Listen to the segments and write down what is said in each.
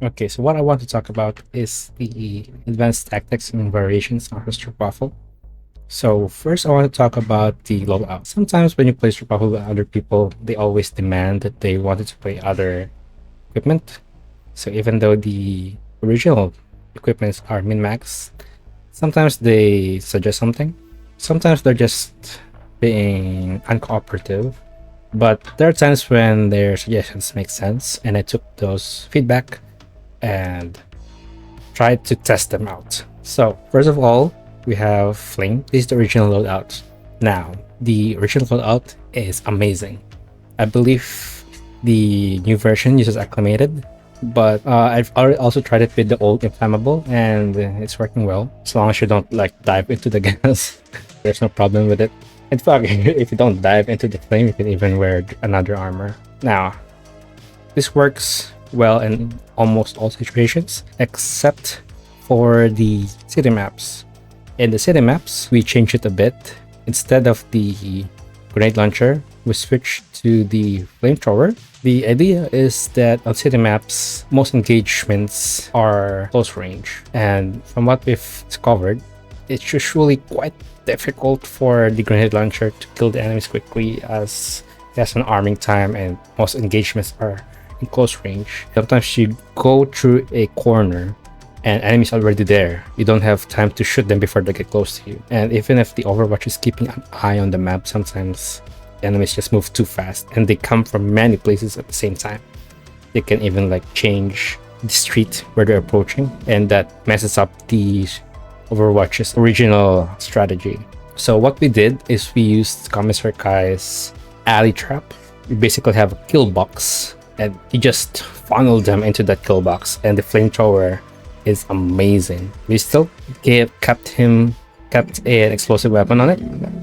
Okay, so what I want to talk about is the advanced tactics and variations of Stroopwafel. So first, I want to talk about the loadout. Sometimes when you play Stroopwafel with other people, they always demand that they wanted to play other equipment. So even though the original equipments are min-max, sometimes they suggest something. Sometimes they're just being uncooperative. But there are times when their suggestions make sense, and I took those feedback and tried to test them out. So first of all, we have Flame. This is the original loadout. Now, the original loadout is amazing. I believe the new version uses acclimated, but I've already also tried it with the old inflammable, and it's working well. As long as you don't like dive into the gas, there's no problem with it. In fact, if you don't dive into the flame, you can even wear another armor. Now, this works well in almost all situations, except for the city maps. In the city maps, we changed it a bit. Instead of the grenade launcher, we switched to the flamethrower. The idea is that on city maps, most engagements are close range. And from what we've discovered, it's usually quite difficult for the grenade launcher to kill the enemies quickly, as it has an arming time and most engagements are in close range. Sometimes you go through a corner and enemies already there. You don't have time to shoot them before they get close to you. And even if the Overwatch is keeping an eye on the map, sometimes enemies just move too fast and they come from many places at the same time. They can even like change the street where they're approaching, and that messes up the Overwatch's original strategy. So what we did is we used Commissar Kai's alley trap. We basically have a kill box and you just funnel them into that kill box, and the flamethrower is amazing. We still kept an explosive weapon on it,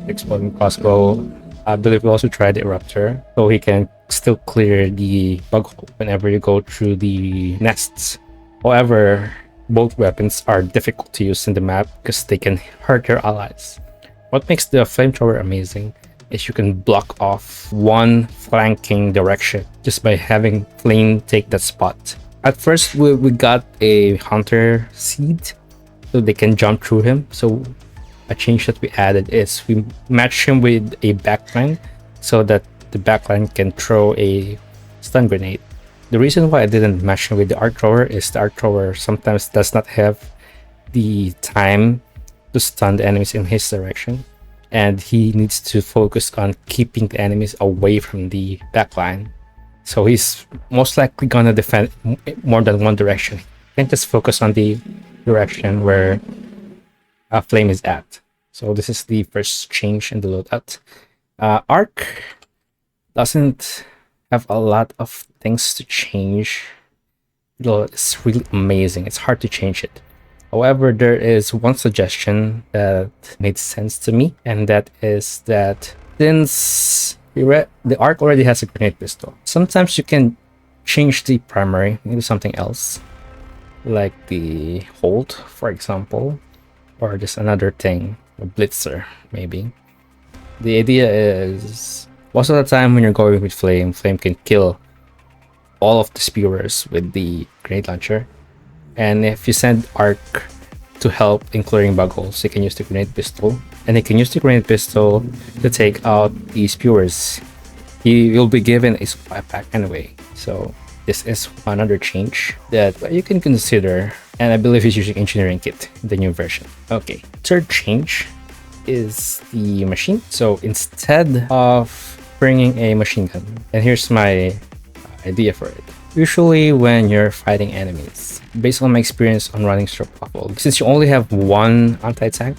exploding crossbow. I believe we also tried the eruptor, so he can still clear the bug hole whenever you go through the nests. However, both weapons are difficult to use in the map because they can hurt your allies. What makes the flamethrower amazing is you can block off one flanking direction just by having flame take that spot. At first, we got a hunter seed so they can jump through him. So a change that we added is we match him with a backline so that the backline can throw a stun grenade. The reason why I didn't match him with the arc thrower is the arc thrower sometimes does not have the time to stun the enemies in his direction, and he needs to focus on keeping the enemies away from the backline. So he's most likely gonna defend more than one direction. You can't just focus on the direction where a flame is at. So this is the first change in the loadout. Arc doesn't have a lot of things to change. It's really amazing. It's hard to change it. However, there is one suggestion that made sense to me, and that is that since the arc already has a grenade pistol, sometimes you can change the primary into something else, like the hold, for example, or just another thing, a blitzer, maybe. The idea is most of the time when you're going with flame can kill all of the spewers with the grenade launcher. And if you send arc to help in clearing bug holes, you can use the grenade pistol, and you can use the grenade pistol to take out the spewers. He will be given a supply pack anyway, so this is another change that you can consider, and I believe he's using engineering kit in the new version. Okay, third change is the machine. So instead of bringing a machine gun, and here's my idea for it. Usually when you're fighting enemies, based on my experience on running Stroopwafel, since you only have one anti-tank,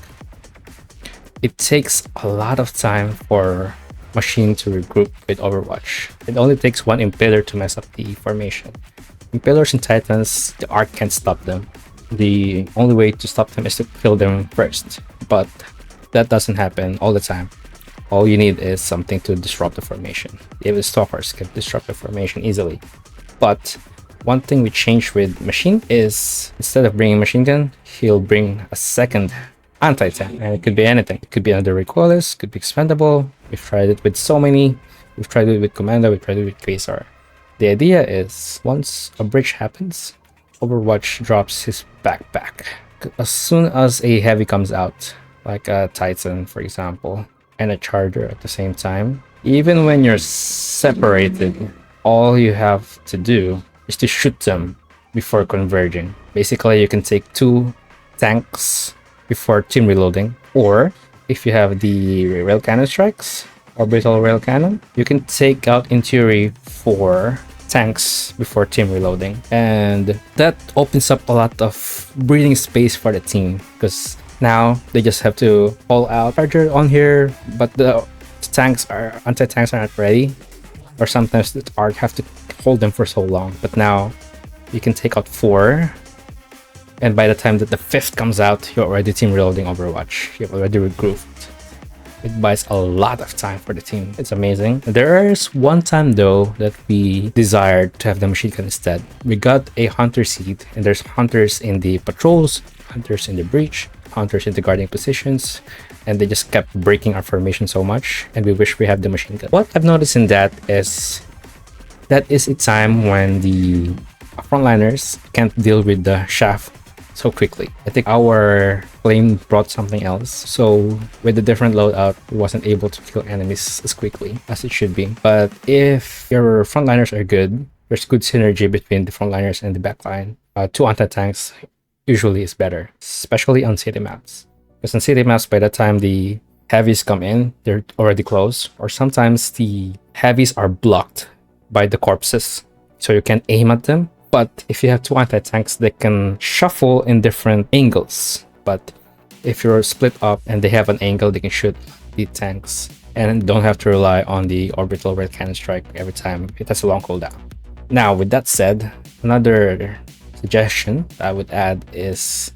it takes a lot of time for machine to regroup with Overwatch. It only takes one impaler to mess up the formation. Impalers and Titans, the arc can't stop them. The only way to stop them is to kill them first, but that doesn't happen all the time. All you need is something to disrupt the formation. Even stalkers can disrupt the formation easily. But one thing we changed with machine is instead of bringing machine gun, he'll bring a second anti-tank, and it could be anything. It could be another recoilless, could be expendable. We've tried it with so many. We've tried it with Commando, we've tried it with Quasar. The idea is once a breach happens, Overwatch drops his backpack. As soon as a heavy comes out, like a Titan, for example, and a Charger at the same time, even when you're separated, all you have to do is to shoot them before converging. Basically, you can take two tanks before team reloading, or if you have the rail cannon strikes, orbital rail cannon, you can take out in theory 4 tanks before team reloading, and that opens up a lot of breathing space for the team, because now they just have to pull out Charger on here, but the anti-tanks are not ready, or sometimes the ARC have to hold them for so long. But now you can take out 4, and by the time that the 5th comes out, you're already team reloading Overwatch. You've already regrouped. It buys a lot of time for the team. It's amazing. There is one time though that we desired to have the machine gun instead. We got a hunter seat, and there's hunters in the patrols, hunters in the breach, hunters in the guarding positions, and they just kept breaking our formation so much, and we wish we had the machine gun. What I've noticed in that is a time when the frontliners can't deal with the shaft so quickly. I think our flame brought something else, so with the different loadout, we wasn't able to kill enemies as quickly as it should be. But if your frontliners are good, there's good synergy between the frontliners and the backline. 2 anti-tanks usually is better, especially on city maps. Because on city maps, by the time the heavies come in, they're already close, or sometimes the heavies are blocked by the corpses, so you can aim at them. But if you have 2 anti-tanks, they can shuffle in different angles. But if you're split up and they have an angle, they can shoot the tanks and don't have to rely on the orbital rail cannon strike every time it has a long cooldown. Now, with that said, another suggestion I would add is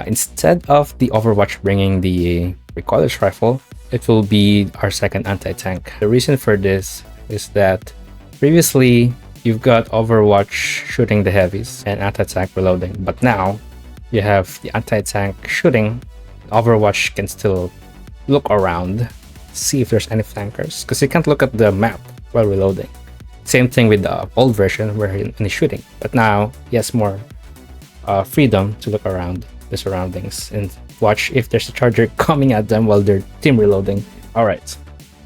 instead of the Overwatch bringing the recoilless rifle, it will be our second anti-tank. The reason for this is that previously you've got Overwatch shooting the heavies and anti-tank reloading, but now you have the anti-tank shooting. Overwatch can still look around, see if there's any flankers, because you can't look at the map while reloading. Same thing with the old version where he's shooting, but now he has more freedom to look around the surroundings and watch if there's a Charger coming at them while they're team reloading. Alright,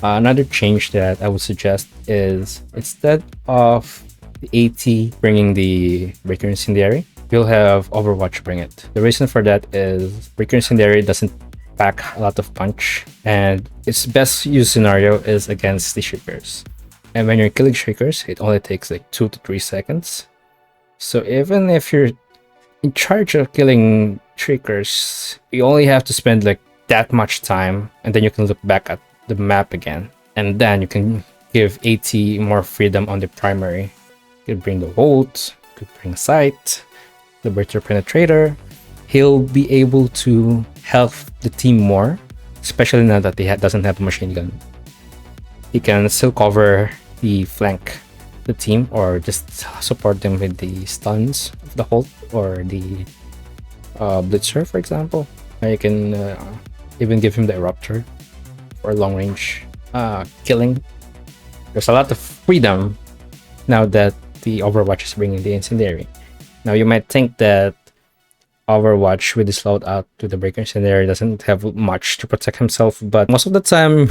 another change that I would suggest is instead of the AT bringing the Breaker Incendiary, you'll have Overwatch bring it. The reason for that is Breaker Incendiary doesn't pack a lot of punch, and its best use scenario is against the Shriekers. And when you're killing Shriekers, it only takes like 2 to 3 seconds. So even if you're in charge of killing Shriekers, you only have to spend like that much time, and then you can look back at the map again, and then you can give AT more freedom on the primary. You could bring the Volt, you could bring Sight, Liberator Penetrator. He'll be able to help the team more, especially now that he doesn't have a machine gun. He can still cover the flank the team, or just support them with the stuns of the Holt or the Blitzer, for example. You can even give him the Eruptor for long range killing. There's a lot of freedom now that the Overwatch is bringing the Incendiary. Now you might think that Overwatch with this loadout to the Breaker Incendiary doesn't have much to protect himself, but most of the time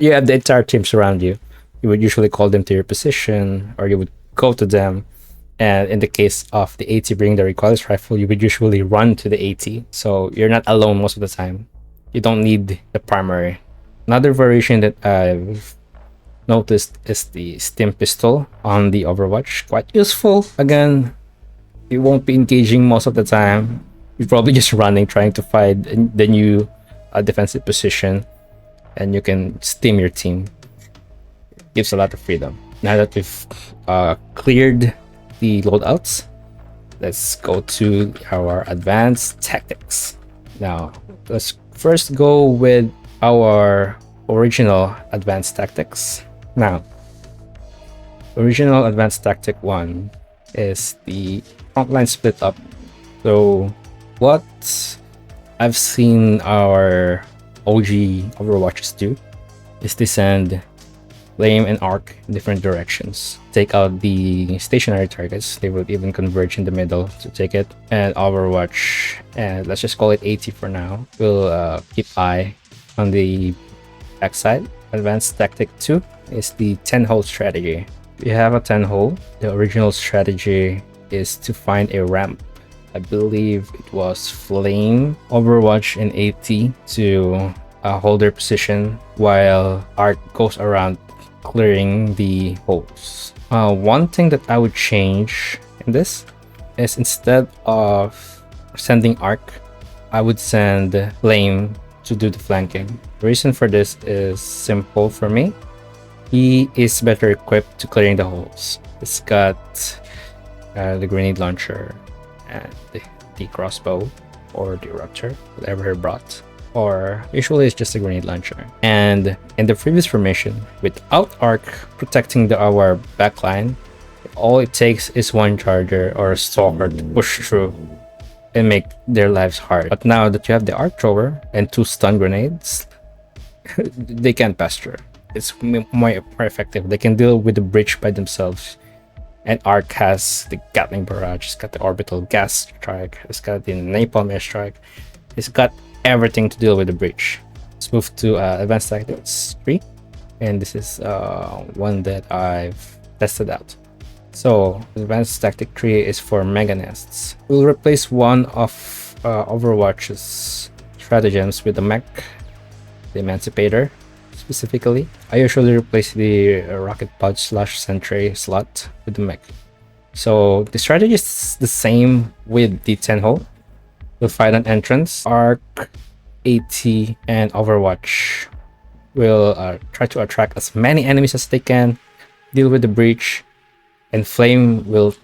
you have the entire team surround you. You would usually call them to your position, or you would go to them, and in the case of the AT bringing the recoilless rifle, you would usually run to the AT, so you're not alone most of the time. You don't need the primary. Another variation that I've noticed is the Stim Pistol on the Overwatch. Quite useful. Again, you won't be engaging most of the time. You're probably just running, trying to find the new defensive position, and you can stim your team. It gives a lot of freedom. Now that we've cleared the loadouts, let's go to our advanced tactics. Now, let's first go with our original advanced tactics. Now, original advanced tactic 1 is the frontline split up. So what I've seen our OG Overwatches do is they send flame and arc in different directions. Take out the stationary targets, they will even converge in the middle to take it. And Overwatch, and let's just call it 80 for now, will keep eye on the backside. Advanced Tactic 2 is the 10 hole strategy. We have a 10 hole. The original strategy is to find a ramp. I believe it was Flame, Overwatch, and AT to hold their position while Arc goes around clearing the holes. One thing that I would change in this is instead of sending Arc, I would send Flame to do the flanking. The reason for this is simple for me. He is better equipped to clearing the holes. It's got the grenade launcher and the crossbow or the rupture, whatever he brought. Or usually it's just a grenade launcher. And in the previous formation, without Arc protecting our backline, all it takes is one charger or a stalker to push through and make their lives hard. But now that you have the Arc thrower and 2 stun grenades, they can't pass through. It's more effective. They can deal with the breach by themselves. And Arc has the Gatling barrage, it's got the orbital gas strike, it's got the napalm airstrike, it's got everything to deal with the breach. Let's move to Advanced Tactics 3, and this is one that I've tested out. So Advanced Tactic 3 is for Mega Nests. We'll replace one of Overwatch's stratagems with the mech, the Emancipator. Specifically, I usually replace the rocket pod / sentry slot with the mech. So the strategy is the same with the 10 hole. We'll find an entrance. Arc, AT, and Overwatch will try to attract as many enemies as they can, deal with the breach, and Flame will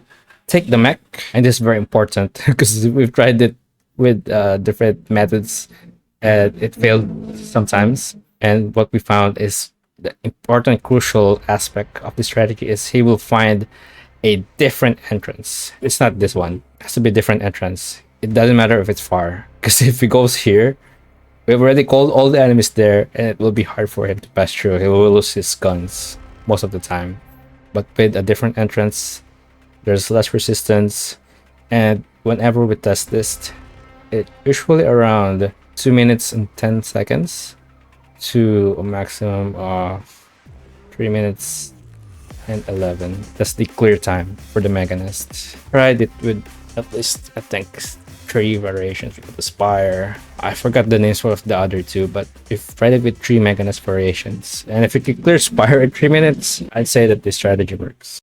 take the mech. And this is very important because we've tried it with different methods and it failed sometimes. And what we found is the important, crucial aspect of the strategy is he will find a different entrance. It's not this one. It has to be a different entrance. It doesn't matter if it's far. Because if he goes here, we've already called all the enemies there and it will be hard for him to pass through. He will lose his guns most of the time. But with a different entrance, there's less resistance. And whenever we test this, it's usually around 2 minutes and 10 seconds. To a maximum of 3 minutes and 11. That's the clear time for the Mega Nest. Tried it with at least, I think, 3 variations with the Spire. I forgot the names of the other 2, but we've tried it with 3 Mega Nest variations. And if you can clear Spire in 3 minutes, I'd say that this strategy works.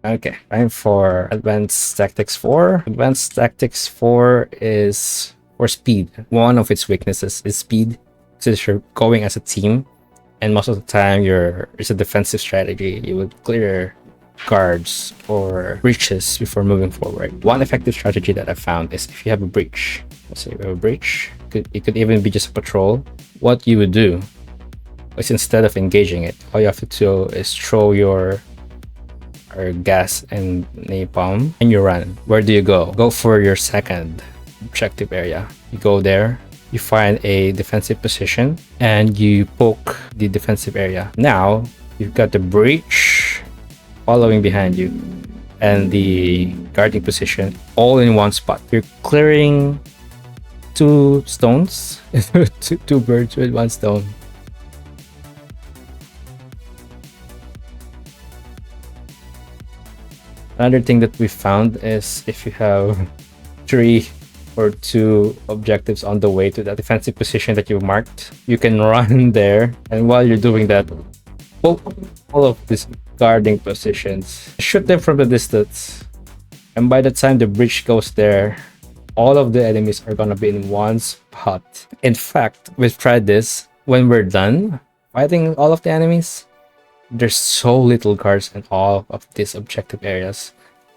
Okay, time for Advanced Tactics 4. Advanced Tactics 4 is for speed. One of its weaknesses is speed, since you're going as a team, and most of the time it's a defensive strategy. You would clear guards or breaches before moving forward. One effective strategy that I found is if you have a breach. Let's say you have a breach, it could even be just a patrol. What you would do is instead of engaging it, all you have to do is throw your gas and napalm and you run. Where do you go? Go for your second objective area. You go there, you find a defensive position and you poke the defensive area. Now you've got the breach following behind you and the guarding position all in one spot. You're clearing 2 stones, two birds with 1 stone. Another thing that we found is if you have 3 or 2 objectives on the way to that defensive position that you marked, you can run there, and while you're doing that, Pull all of these guarding positions, shoot them from the distance, and by the time the breach goes there, all of the enemies are gonna be in one spot. In fact, we've tried this. When we're done fighting all of the enemies, there's so little guards in all of these objective areas.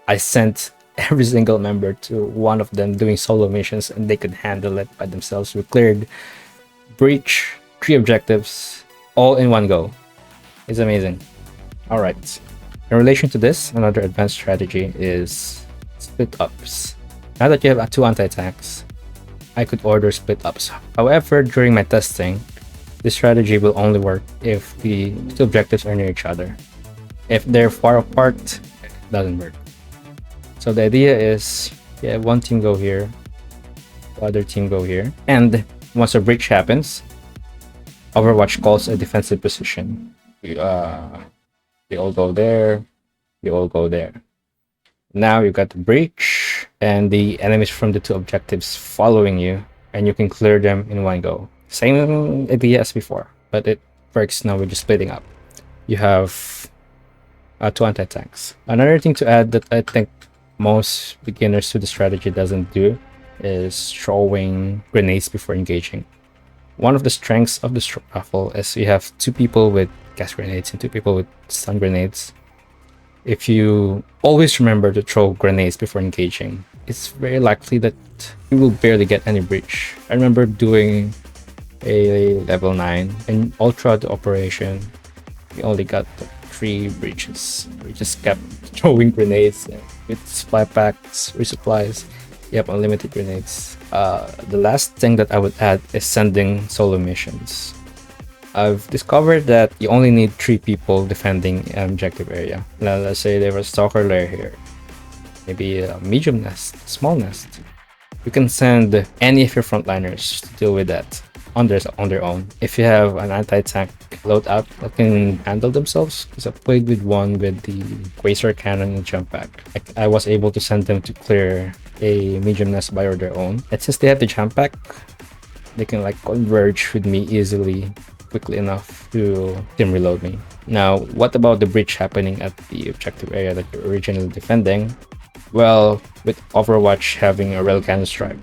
I sent every single member to one of them doing solo missions and they could handle it by themselves. We cleared breach, 3 objectives, all in one go. It's amazing. All right. In relation to this, another advanced strategy is split ups. Now that you have 2 anti-tanks, I could order split ups. However, during my testing, this strategy will only work if the 2 objectives are near each other. If they're far apart, it doesn't work. So the idea is, yeah, one team go here, the other team go here, and once a breach happens, Overwatch calls a defensive position. They all go there, they all go there. Now you got the breach and the enemies from the 2 objectives following you, and you can clear them in one go. Same idea as before, but it works now with just splitting up. You have 2 anti-tanks. Another thing to add that I think most beginners to the strategy doesn't do is throwing grenades before engaging. One of the strengths of the Stroopwafel is you have 2 people with gas grenades and 2 people with stun grenades. If you always remember to throw grenades before engaging, it's very likely that you will barely get any breach. I remember doing a level 9 and all throughout the operation, we only got 3 breaches. We just kept throwing grenades with supply packs, resupplies. You have unlimited grenades. The last thing that I would add is sending solo missions. I've discovered that you only need 3 people defending an objective area. Now, let's say there was a stalker lair here, maybe a medium nest, small nest. You can send any of your frontliners to deal with that on their own. If you have an anti-tank loadout that can handle themselves, because I played with one with the Quasar cannon and jump pack, I was able to send them to clear a medium nest by their own. And since they have the jump pack, they can like converge with me easily, quickly enough to team reload me. Now, what about the breach happening at the objective area that you're originally defending? Well, with Overwatch having a railgun strike,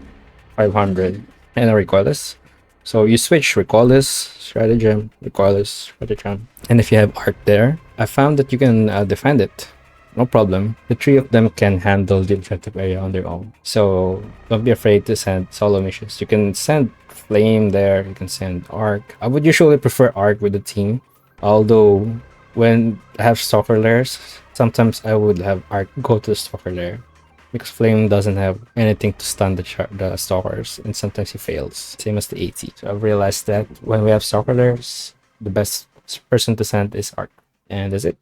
500, and a recoilless, so you switch recoilless, stratagem, recoilless, stratagem, and if you have art there, I found that you can defend it. No problem. The 3 of them can handle the objective area on their own. So don't be afraid to send solo missions. You can send Flame there, you can send Arc. I would usually prefer Arc with the team. Although when I have stalker lairs, sometimes I would have Arc go to the stalker lair, because Flame doesn't have anything to stun the stalkers, and sometimes he fails. Same as the AT. So I've realized that when we have stalker lairs, the best person to send is Arc. And that's it.